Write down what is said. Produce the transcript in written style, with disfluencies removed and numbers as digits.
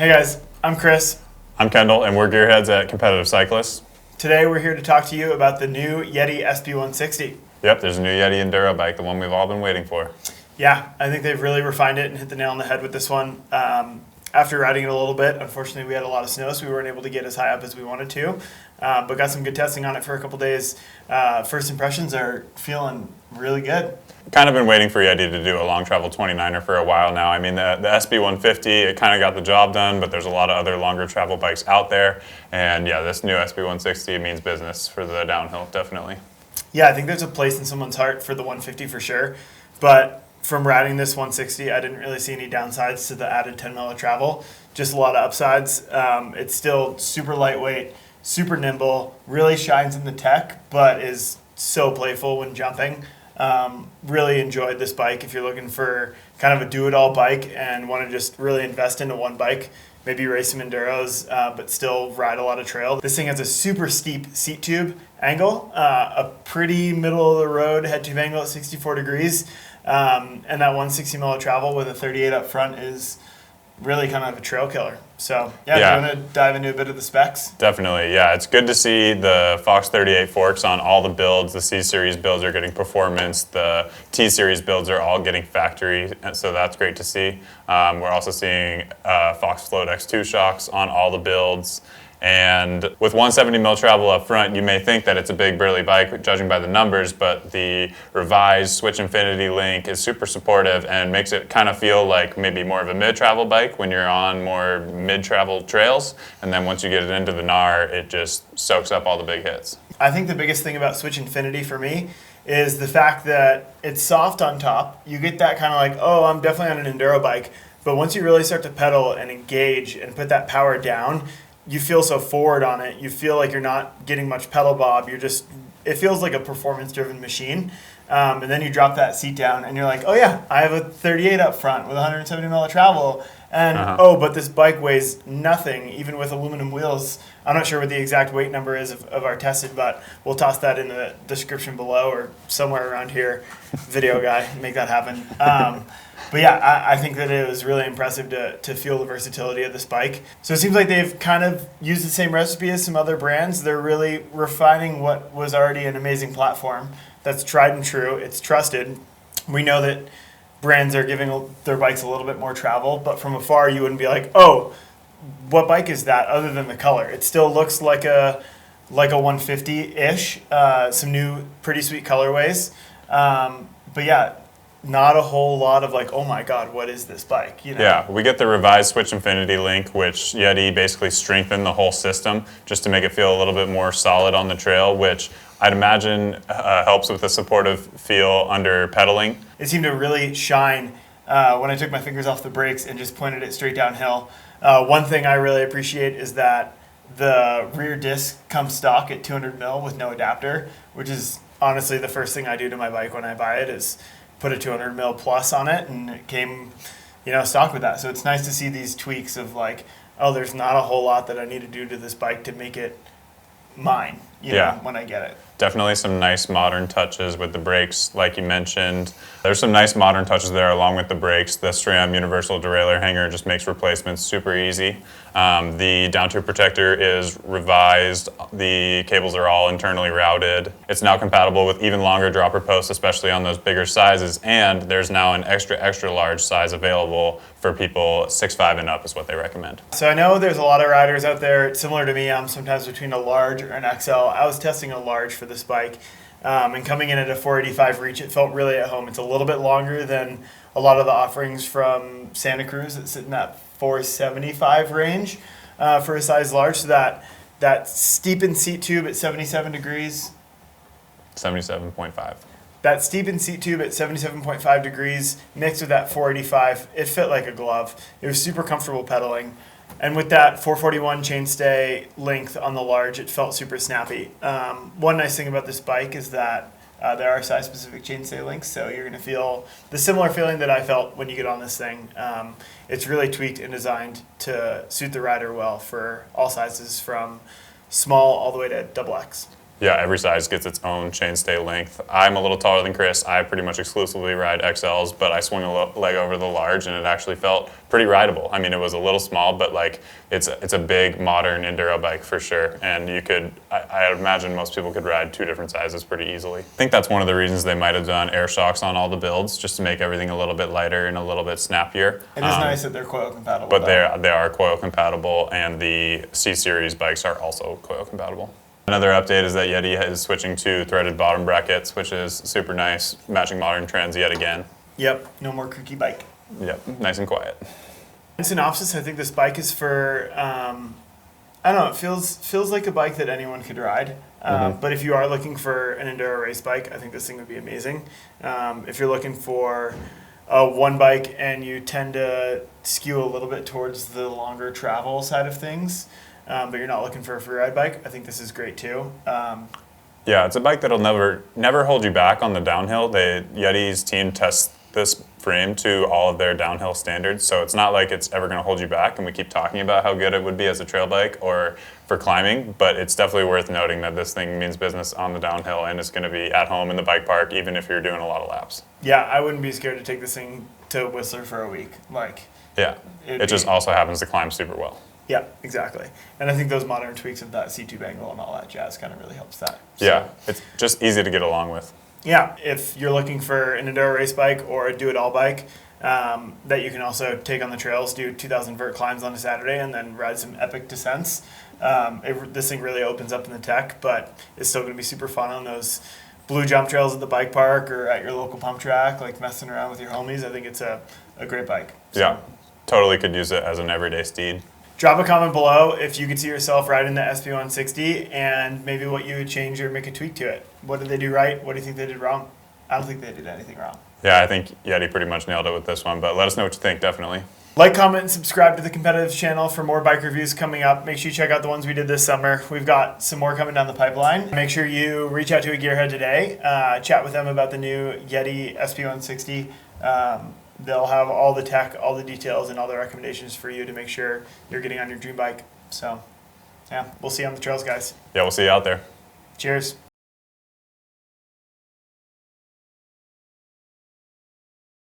Hey guys, I'm Chris. I'm Kendall, and we're gearheads at Competitive Cyclists. Today we're here to talk to you about the new Yeti SB160. Yep, there's a new Yeti Enduro bike, the one we've all been waiting for. Yeah, I think they've really refined it and hit the nail on the head with this one. After riding it a little bit, unfortunately we had a lot of snow, so we weren't able to get as high up as we wanted to, but got some good testing on it for a couple days. First impressions are feeling really good. Kind of been waiting for Yeti to do a long travel 29er for a while now. I mean, the SB150, it kind of got the job done, but there's a lot of other longer travel bikes out there. And yeah, this new SB160 means business for the downhill, definitely. Yeah, I think there's a place in someone's heart for the 150 for sure, but from riding this 160, I didn't really see any downsides to the added 10 mil of travel, just a lot of upsides. It's still super lightweight, super nimble, really shines in the tech, but is so playful when jumping. Really enjoyed this bike. If you're looking for kind of a do-it-all bike and want to just really invest into one bike, maybe race some enduros, but still ride a lot of trail. This thing has a super steep seat tube angle, a pretty middle-of-the-road head tube angle at 64 degrees, and that 160 mil of travel with a 38 up front is really kind of a trail killer. So yeah, do you want to dive into a bit of the specs? Definitely, yeah. It's good to see the Fox 38 forks on all the builds. The C-Series builds are getting performance. The T-Series builds are all getting factory, so that's great to see. We're also seeing Fox Float X2 shocks on all the builds. And with 170 mil travel up front, you may think that it's a big burly bike, judging by the numbers, but the revised Switch Infinity link is super supportive and makes it kind of feel like maybe more of a mid-travel bike when you're on more mid-travel trails. And then once you get it into the NAR, it just soaks up all the big hits. I think the biggest thing about Switch Infinity for me is the fact that it's soft on top. You get that kind of like, oh, I'm definitely on an enduro bike. But once you really start to pedal and engage and put that power down, you feel so forward on it. You feel like you're not getting much pedal bob. It feels like a performance-driven machine. And then you drop that seat down and you're like, oh yeah, I have a 38 up front with 170 mil of travel. And but this bike weighs nothing, even with aluminum wheels. I'm not sure what the exact weight number is of our tested, but we'll toss that in the description below or somewhere around here. Video guy, make that happen. But yeah, I think that it was really impressive to feel the versatility of this bike. So it seems like they've kind of used the same recipe as some other brands. They're really refining what was already an amazing platform that's tried and true. It's trusted. We know that brands are giving their bikes a little bit more travel, but from afar you wouldn't be like, oh, what bike is that other than the color? It still looks like a 150-ish, some new pretty sweet colorways. But yeah, not a whole lot of like, oh my God, what is this bike? You know? Yeah, we get the revised Switch Infinity link, which Yeti basically strengthened the whole system just to make it feel a little bit more solid on the trail, which I'd imagine helps with the supportive feel under pedaling. It seemed to really shine when I took my fingers off the brakes and just pointed it straight downhill. One thing I really appreciate is that the rear disc comes stock at 200 mil with no adapter, which is honestly the first thing I do to my bike when I buy it is put a 200 mil plus on it, and it came, stock with that. So it's nice to see these tweaks of like, oh, there's not a whole lot that I need to do to this bike to make it mine, know, when I get it. Definitely some nice modern touches with the brakes, like you mentioned. There's some nice modern touches there along with the brakes. The SRAM universal derailleur hanger just makes replacements super easy. The down tube protector is revised. The cables are all internally routed. It's now compatible with even longer dropper posts, especially on those bigger sizes. And there's now an extra large size available for people 6'5" and up is what they recommend. So I know there's a lot of riders out there, similar to me, I'm sometimes between a large or an XL. I was testing a large for this bike, and coming in at a 485 reach, it felt really at home. It's a little bit longer than a lot of the offerings from Santa Cruz. It's in that 475 range for a size large. So that steepened seat tube at 77 degrees. 77.5. That steepened seat tube at 77.5 degrees mixed with that 485, it fit like a glove. It was super comfortable pedaling. And with that 441 chainstay length on the large, it felt super snappy. One nice thing about this bike is that there are size-specific chainstay links, so you're going to feel the similar feeling that I felt when you get on this thing. It's really tweaked and designed to suit the rider well for all sizes, from small all the way to XXX. Yeah, every size gets its own chainstay length. I'm a little taller than Chris. I pretty much exclusively ride XLs, but I swung a leg over the large, and it actually felt pretty rideable. I mean, it was a little small, but like it's a big modern enduro bike for sure. And you could, I imagine most people could ride 2 different sizes pretty easily. I think that's one of the reasons they might have done air shocks on all the builds, just to make everything a little bit lighter and a little bit snappier. It is nice that they're coil compatible. But they are coil compatible, and the C-Series bikes are also coil compatible. Another update is that Yeti is switching to threaded bottom brackets, which is super nice, matching modern trends yet again. Yep, no more kooky bike. Yep, nice and quiet. In synopsis, I think this bike is for, I don't know, it feels like a bike that anyone could ride. But if you are looking for an enduro race bike, I think this thing would be amazing. If you're looking for one bike and you tend to skew a little bit towards the longer travel side of things, but you're not looking for a free ride bike, I think this is great too. Yeah, it's a bike that'll never hold you back on the downhill. Yeti's team tests this frame to all of their downhill standards, so it's not like it's ever going to hold you back, and we keep talking about how good it would be as a trail bike or for climbing, but it's definitely worth noting that this thing means business on the downhill and is going to be at home in the bike park even if you're doing a lot of laps. Yeah, I wouldn't be scared to take this thing to Whistler for a week. Yeah, it just also happens to climb super well. Yeah, exactly. And I think those modern tweaks of that C-tube angle and all that jazz kind of really helps that. So, yeah, it's just easy to get along with. Yeah, if you're looking for an enduro race bike or a do-it-all bike that you can also take on the trails, do 2,000 vert climbs on a Saturday, and then ride some epic descents, this thing really opens up in the tech, but it's still going to be super fun on those blue jump trails at the bike park or at your local pump track, like messing around with your homies. I think it's a great bike. So. Yeah, totally could use it as an everyday steed. Drop a comment below if you could see yourself riding the SB160 and maybe what you would change or make a tweak to it. What did they do right? What do you think they did wrong? I don't think they did anything wrong. Yeah, I think Yeti pretty much nailed it with this one, but let us know what you think, definitely. Like, comment, and subscribe to the Competitive channel for more bike reviews coming up. Make sure you check out the ones we did this summer. We've got some more coming down the pipeline. Make sure you reach out to a Gearhead today, chat with them about the new Yeti SB160. They'll have all the tech, all the details, and all the recommendations for you to make sure you're getting on your dream bike. So, yeah, we'll see you on the trails, guys. Yeah, we'll see you out there. Cheers.